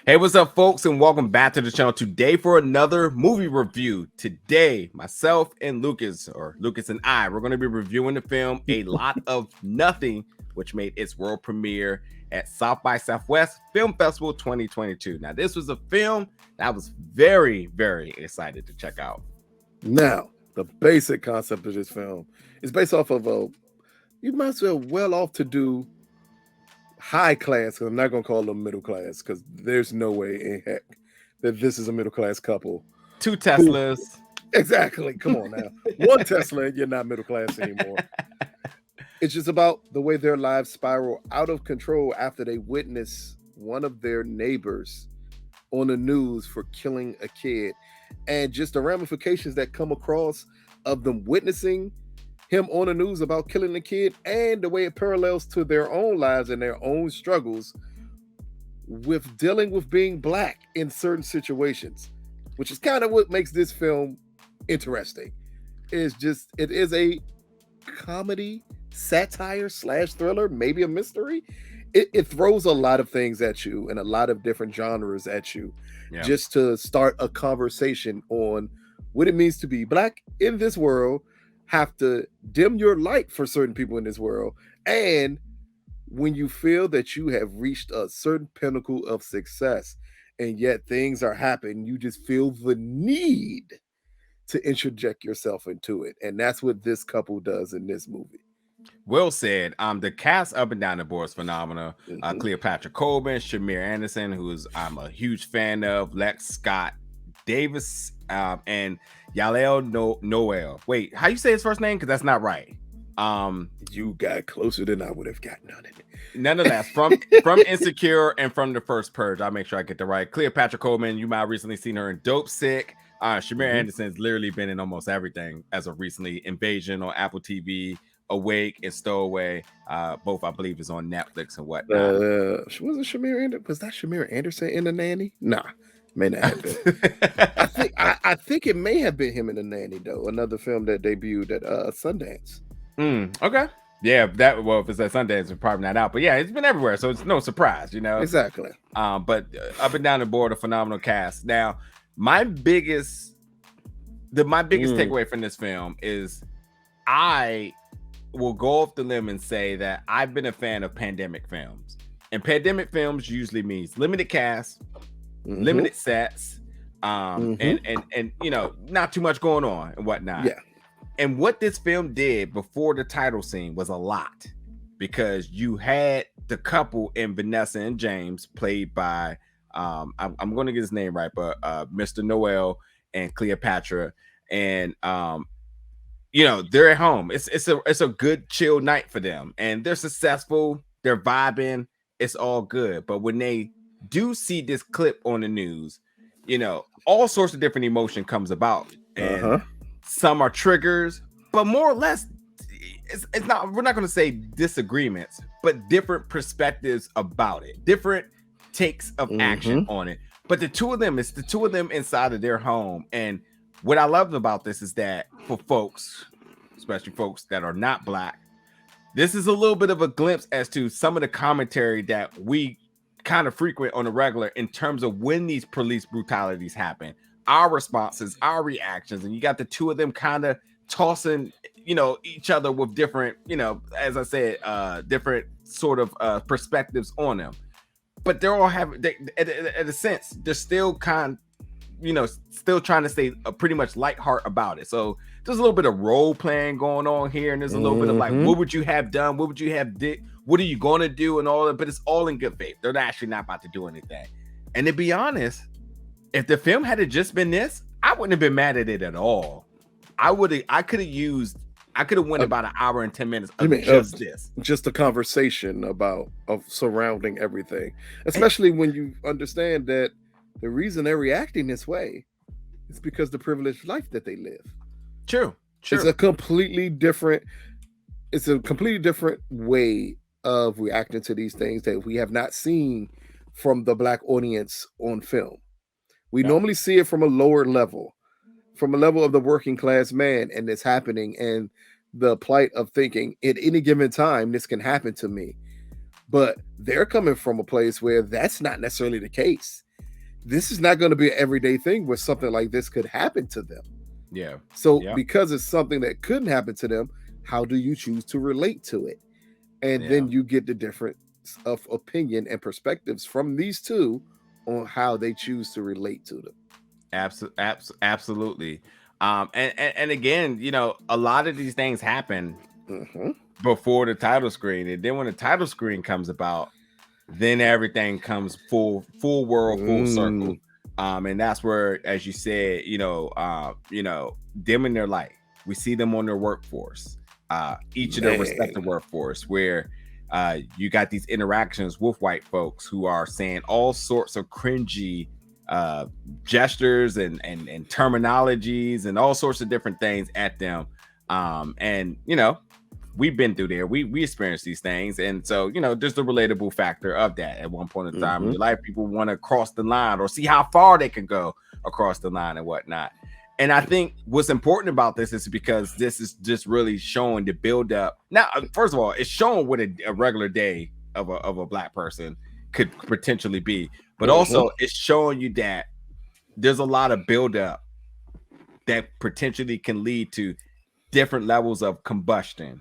Hey, what's up, folks, and welcome back to the channel today for another movie review. Today, myself and Lucas, or Lucas and I, we're going to be reviewing the film A Lot of Nothing, which made its world premiere at South by Southwest Film Festival 2022. Now, this was a film that I was very, very excited to check out. Now, the basic concept of this film is based off of you might as well off to do high class, because I'm not going to call them middle class, because there's no way in heck that this is a middle class couple. 2 Teslas. Exactly. Come on now. One Tesla and you're not middle class anymore. It's just about the way their lives spiral out of control after they witness one of their neighbors on the news for killing a kid, and just the ramifications that come across of them witnessing him on the news about killing the kid, and the way it parallels to their own lives and their own struggles with dealing with being black in certain situations, which is kind of what makes this film interesting. It is a comedy, satire / thriller, maybe a mystery. It throws a lot of things at you and a lot of different genres at you, just to start a conversation on what it means to be black in this world, have to dim your light for certain people in this world, and when you feel that you have reached a certain pinnacle of success and yet things are happening, you just feel the need to interject yourself into it. And that's what this couple does in this movie. Well said. The cast up and down the board is phenomenal. Cleopatra Coleman, Shamier Anderson, who I'm a huge fan of, Lex Scott Davis, and Noel. Wait, how you say his first name? Because that's not right. You got closer than I would have gotten on it. Nonetheless, from Insecure and from The First Purge, I'll make sure I get the right. Cleopatra Coleman, you might have recently seen her in Dope Sick. Shamier Anderson's literally been in almost everything as of recently. Invasion on Apple TV, Awake and Stowaway. Both, I believe, is on Netflix and whatnot. Was that Shamier Anderson in The Nanny? Nah, may not have been. I think it may have been him in The Nanny, though. Another film that debuted at Sundance. Okay. Yeah, if it's at Sundance, it's probably not out. But yeah, it's been everywhere, so it's no surprise, you know. Exactly. But up and down the board, a phenomenal cast. Now, my biggest takeaway from this film is I will go off the limb and say that I've been a fan of pandemic films. And pandemic films usually means limited cast, limited sets, and you know, not too much going on and whatnot. Yeah. And what this film did before the title scene was a lot, because you had the couple in Vanessa and James, played by I'm going to get his name right, but Mr. Noel and Cleopatra, and you know, they're at home. It's a good chill night for them, and they're successful. They're vibing. It's all good. But when they do see this clip on the news, you know, all sorts of different emotion comes about, and some are triggers, but more or less, it's not. We're not going to say disagreements, but different perspectives about it, different takes of action on it. But it's the two of them inside of their home. And what I love about this is that for folks, especially folks that are not black, this is a little bit of a glimpse as to some of the commentary that we kind of frequent on a regular, in terms of when these police brutalities happen, our responses, our reactions. And you got the two of them kind of tossing, you know, each other with different, you know, as I said, different sort of perspectives on them. But they're all having, at a sense, they're still still trying to stay pretty much light heart about it. So there's a little bit of role playing going on here, and there's a little bit of like, what would you have done? What would you have did? What are you going to do? And all that. But it's all in good faith. They're actually not about to do anything. And to be honest, if the film had just been this, I wouldn't have been mad at it at all. I could have went about an hour and 10 minutes of just a conversation of surrounding everything, especially when you understand that the reason they're reacting this way is because the privileged life that they live. True. It's a completely different way of reacting to these things that we have not seen from the black audience on film. We normally see it from a lower level, from a level of the working class man, and it's happening, and the plight of thinking at any given time, this can happen to me. But they're coming from a place where that's not necessarily the case. this is not going to be an everyday thing where something like this could happen to them. Yeah. So Yeah. because it's something that couldn't happen to them, how do you choose to relate to it? And Yeah. then you get the difference of opinion and perspectives from these two on how they choose to relate to them. Absolutely. And again, you know, a lot of these things happen Mhm. before the title screen, and then when the title screen comes about, then everything comes full world, full circle. Mm. And that's where, as you said, you know, them in their life, we see them on their workforce, each of their Man. respective workforce, where you got these interactions with white folks who are saying all sorts of cringy gestures and terminologies and all sorts of different things at them. And you know, we've been through there. We experienced these things, and so you know, there's the relatable factor of that. At one point in time in your life, people want to cross the line or see how far they can go across the line and whatnot. And I think what's important about this is because this is just really showing the build up. Now, first of all, it's showing what a regular day of a black person could potentially be, but also it's showing you that there's a lot of build up that potentially can lead to different levels of combustion.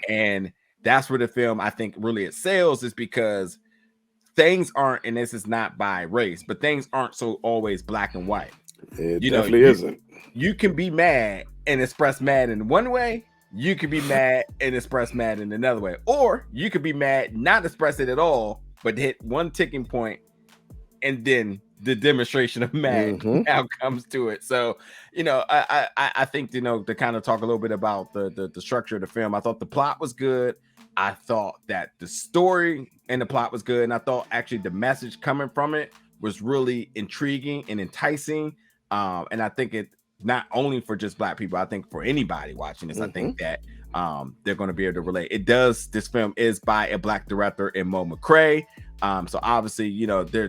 And that's where the film, I think, really excels, is because things aren't, and this is not by race, but things aren't so always black and white. It You know, definitely isn't. you can be mad and express mad in one way, you can be mad and express mad in another way, or you could be mad, not express it at all, but hit one ticking point, and then the demonstration of mad now comes to it. So, you know, I think, you know, to kind of talk a little bit about the structure of the film, I thought the plot was good. I thought that the story and the plot was good, and I thought actually the message coming from it was really intriguing and enticing. And I think it not only for just black people, I think for anybody watching this, I think that they're going to be able to relate. This film is by a black director in Mo McCrae. So obviously, you know, there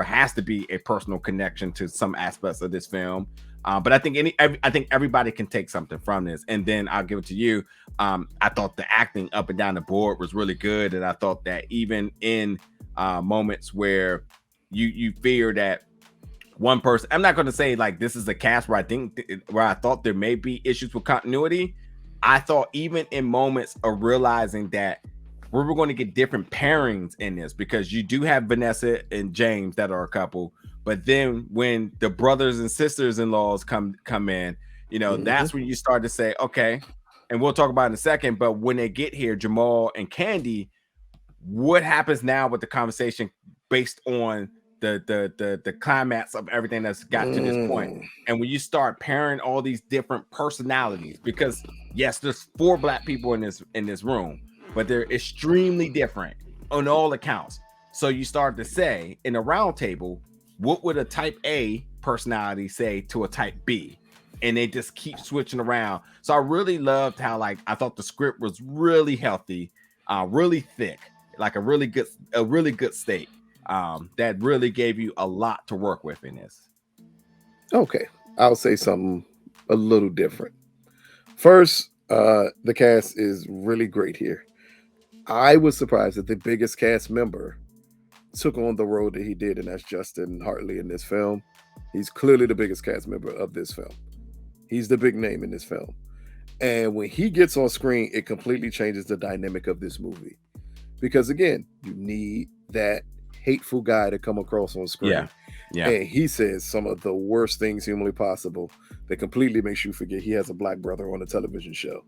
has to be a personal connection to some aspects of this film. But I think everybody can take something from this. And then I'll give it to you. I thought the acting up and down the board was really good, and I thought that even in moments where you fear that one person, I'm not going to say like this is a cast where I thought there may be issues with continuity. I thought even in moments of realizing that we were going to get different pairings in this, because you do have Vanessa and James that are a couple, but then when the brothers and sisters-in-laws come in, you know, that's when you start to say, okay, and we'll talk about it in a second, but when they get here, Jamal and Candy, what happens now with the conversation based on the climax of everything that's got to this point? And when you start pairing all these different personalities, because yes, there's 4 black people in this room, but they're extremely different on all accounts. So you start to say in a round table, what would a type A personality say to a type B? And they just keep switching around. So I really loved how, like, I thought the script was really healthy, really thick, like a really good steak. That really gave you a lot to work with in this. Okay, I'll say something a little different. First, the cast is really great here. I was surprised that the biggest cast member took on the role that he did, and that's Justin Hartley in this film. He's clearly the biggest cast member of this film. He's the big name in this film. And when he gets on screen, it completely changes the dynamic of this movie. Because again, you need that hateful guy to come across on screen. Yeah. And he says some of the worst things humanly possible that completely makes you forget he has a black brother on a television show.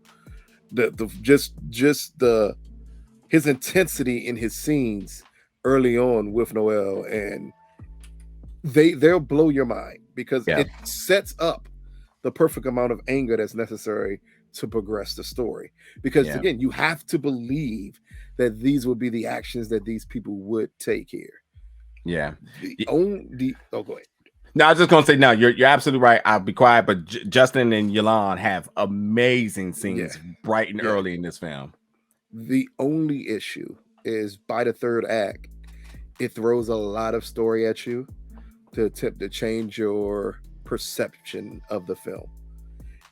His intensity in his scenes early on with Noel, and they'll blow your mind because it sets up the perfect amount of anger that's necessary to progress the story. Because again, you have to believe that these would be the actions that these people would take here. Yeah. Go ahead. No, I was just gonna say, no, you're absolutely right. I'll be quiet, but Justin and Yolande have amazing scenes bright and early in this film. The only issue is by the third act, it throws a lot of story at you to attempt to change your perception of the film.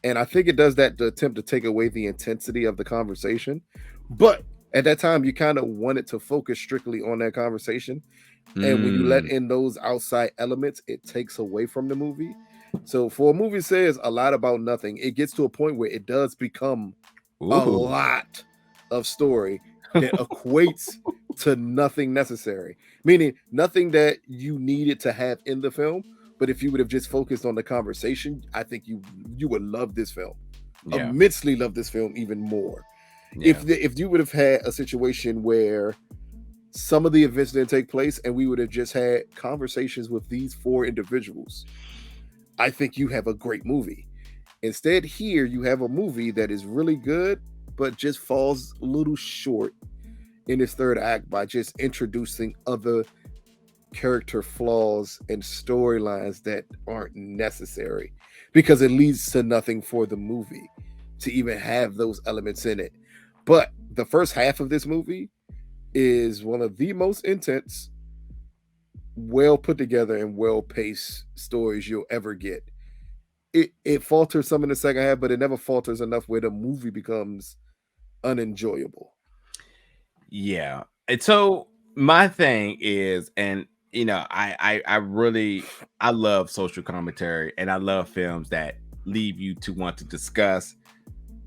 And I think it does that to attempt to take away the intensity of the conversation. But At that time, you kind of wanted to focus strictly on that conversation. And when you let Mm. in those outside elements, it takes away from the movie. So for a movie says a lot about nothing, it gets to a point where it does become a Ooh. lot of story that equates to nothing necessary. Meaning nothing that you needed to have in the film. But if you would have just focused on the conversation, I think you would love this film. Yeah. Immensely love this film even more. Yeah. If you would have had a situation where some of the events didn't take place and we would have just had conversations with these four individuals, I think you have a great movie. Instead, here you have a movie that is really good, but just falls a little short in its third act by just introducing other character flaws and storylines that aren't necessary, because it leads to nothing for the movie to even have those elements in it. But the first half of this movie is one of the most intense, well put together, and well paced stories you'll ever get. It falters some in the second half, but it never falters enough where the movie becomes unenjoyable. Yeah. And so my thing is, and you know, I really I love social commentary, and I love films that leave you to want to discuss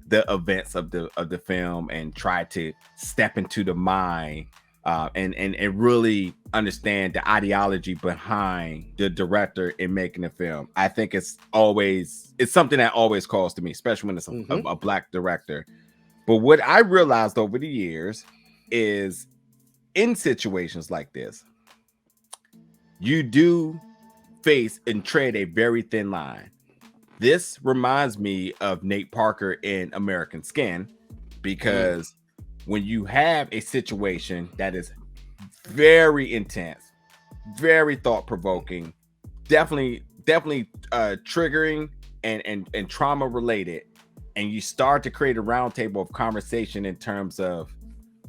the events of the film and try to step into the mind, and really understand the ideology behind the director in making the film. I think it's something that always calls to me, especially when it's a black director. But what I realized over the years is, in situations like this, you do face and tread a very thin line. This reminds me of Nate Parker in American Skin, because when you have a situation that is very intense, very thought-provoking, definitely triggering and trauma related, and you start to create a roundtable of conversation in terms of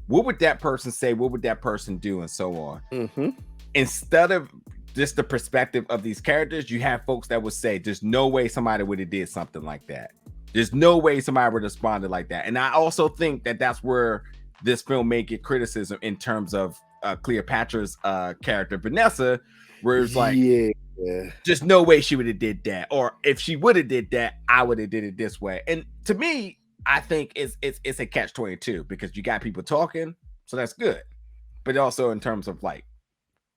what would that person say, what would that person do, and so on. Instead of just the perspective of these characters, you have folks that would say there's no way somebody would have did something like that. There's no way somebody would have responded like that. And I also think that that's where this film may get criticism in terms of Cleopatra's character Vanessa, where it's like, just no way she would have did that, or if she would have did that, I would have did it this way. And to me, I think it's a catch-22, because you got people talking, so that's good, but also in terms of like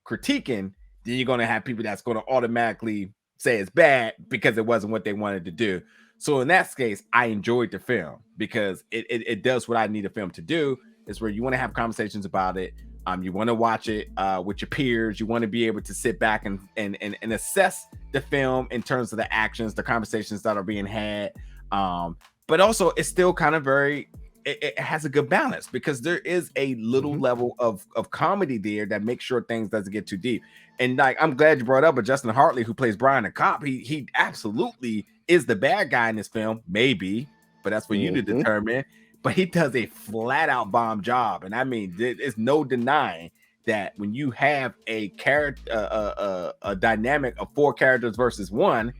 critiquing, then you're going to have people that's going to automatically say it's bad because it wasn't what they wanted to do. So in that case, I enjoyed the film because it does what I need a film to do, is where you want to have conversations about it. You want to watch it with your peers. You want to be able to sit back and assess the film in terms of the actions, the conversations that are being had. But also it's still kind of it has a good balance, because there is a little level of comedy there that makes sure things doesn't get too deep. And like, I'm glad you brought up, but Justin Hartley, who plays Brian the cop, he absolutely is the bad guy in this film, maybe, but that's for you to determine. But he does a flat out bomb job. And I mean, there's no denying that when you have a character, a dynamic of four characters versus one,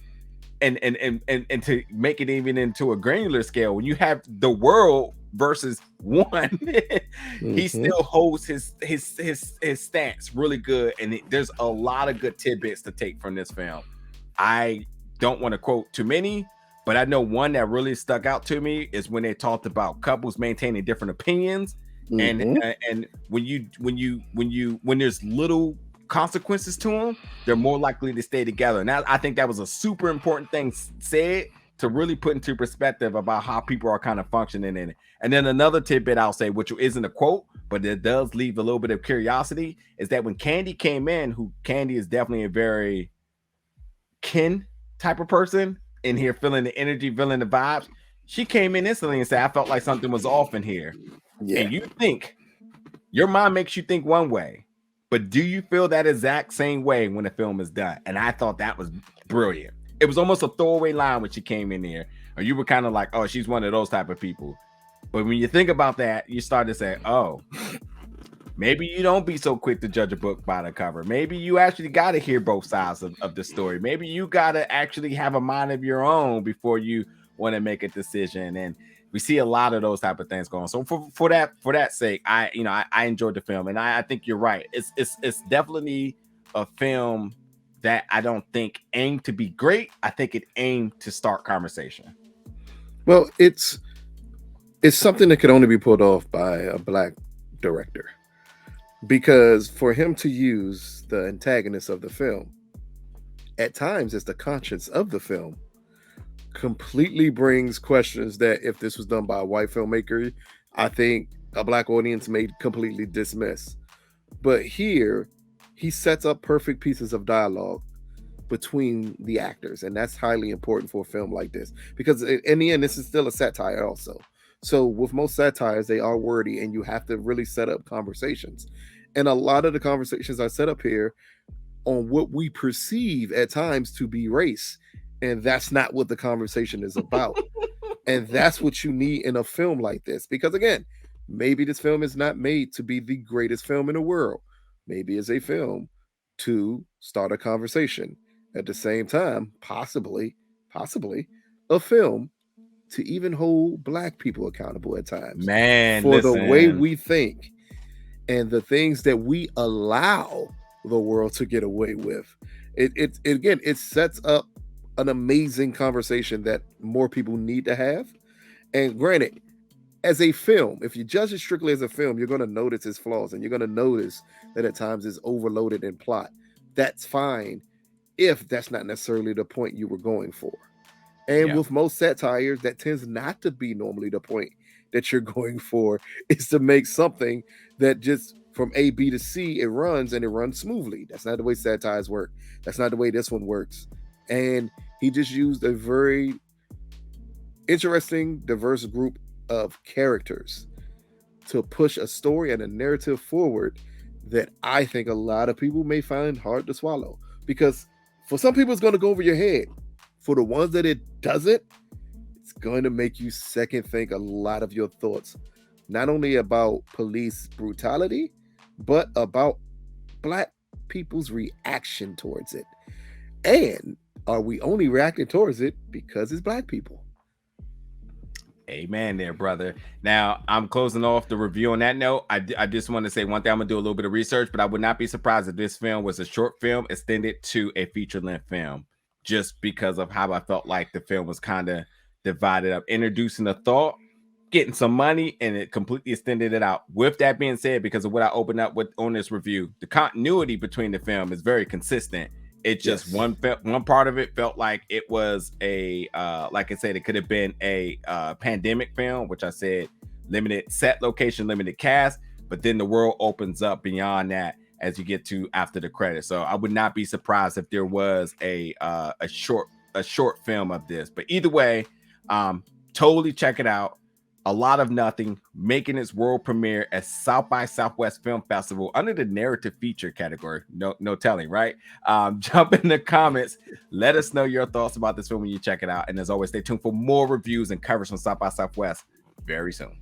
and to make it even into a granular scale, when you have the world versus one, he still holds his stance really good. And there's a lot of good tidbits to take from this film. I don't want to quote too many, but I know one that really stuck out to me is when they talked about couples maintaining different opinions, and when there's little consequences to them, they're more likely to stay together. And I think that was a super important thing said to really put into perspective about how people are kind of functioning in it. And then another tidbit I'll say, which isn't a quote, but it does leave a little bit of curiosity, is that when Candy came in, who Candy is definitely a very kin type of person in here, feeling the energy, feeling the vibes, she came in instantly and said, I felt like something was off in here. And you think, your mind makes you think one way, but do you feel that exact same way when the film is done? And I thought that was brilliant. It was almost a throwaway line when she came in there, or you were kind of like, oh, she's one of those type of people. But when you think about that, you start to say, oh, maybe you don't be so quick to judge a book by the cover. Maybe you actually got to hear both sides of the story. Maybe you got to actually have a mind of your own before you want to make a decision. And we see a lot of those type of things going. So for that sake, I enjoyed the film, and I think you're right. It's definitely a film that I don't think aimed to be great. I think it aimed to start conversation. Well, it's something that could only be pulled off by a black director, because for him to use the antagonist of the film at times as the conscience of the film completely brings questions that if this was done by a white filmmaker, I think a black audience may completely dismiss. But here, he sets up perfect pieces of dialogue between the actors, and that's highly important for a film like this, because in the end, this is still a satire also. So with most satires, they are wordy, and you have to really set up conversations. And a lot of the conversations are set up here on what we perceive at times to be race, and that's not what the conversation is about. And that's what you need in a film like this, because again, maybe this film is not made to be the greatest film in the world. Maybe it's a film to start a conversation. At the same time, possibly a film to even hold black people accountable at times, Man, for listen. the way we think and the things that we allow the world to get away with. It sets up an amazing conversation that more people need to have. And granted, as a film, if you judge it strictly as a film, you're going to notice its flaws, and you're going to notice that at times it's overloaded in plot. That's fine if that's not necessarily the point you were going for. And with most satires, that tends not to be normally the point that you're going for, is to make something that just from A, B to C, it runs, and it runs smoothly. That's not the way satires work. That's not the way this one works. And he just used a very interesting, diverse group of characters to push a story and a narrative forward that I think a lot of people may find hard to swallow. Because for some people, it's going to go over your head. For the ones that it doesn't, it's going to make you second think a lot of your thoughts, not only about police brutality, but about black people's reaction towards it. And are we only reacting towards it because it's black people? Amen there, brother. Now, I'm closing off the review on that note. I just want to say one thing. I'm going to do a little bit of research, but I would not be surprised if this film was a short film extended to a feature-length film, just because of how I felt like the film was kind of divided up, introducing a thought, getting some money, and it completely extended it out. With that being said, because of what I opened up with on this review, the continuity between the film is very consistent. It just one part of it felt like it was a like I said, it could have been a pandemic film, which I said limited set location, limited cast, but then the world opens up beyond that as you get to after the credits. So I would not be surprised if there was a short film of this. But either way, totally check it out. A Lot of Nothing making its world premiere at South by Southwest Film Festival under the narrative feature category. No telling, right? Jump in the comments. Let us know your thoughts about this film when you check it out. And as always, stay tuned for more reviews and coverage from South by Southwest very soon.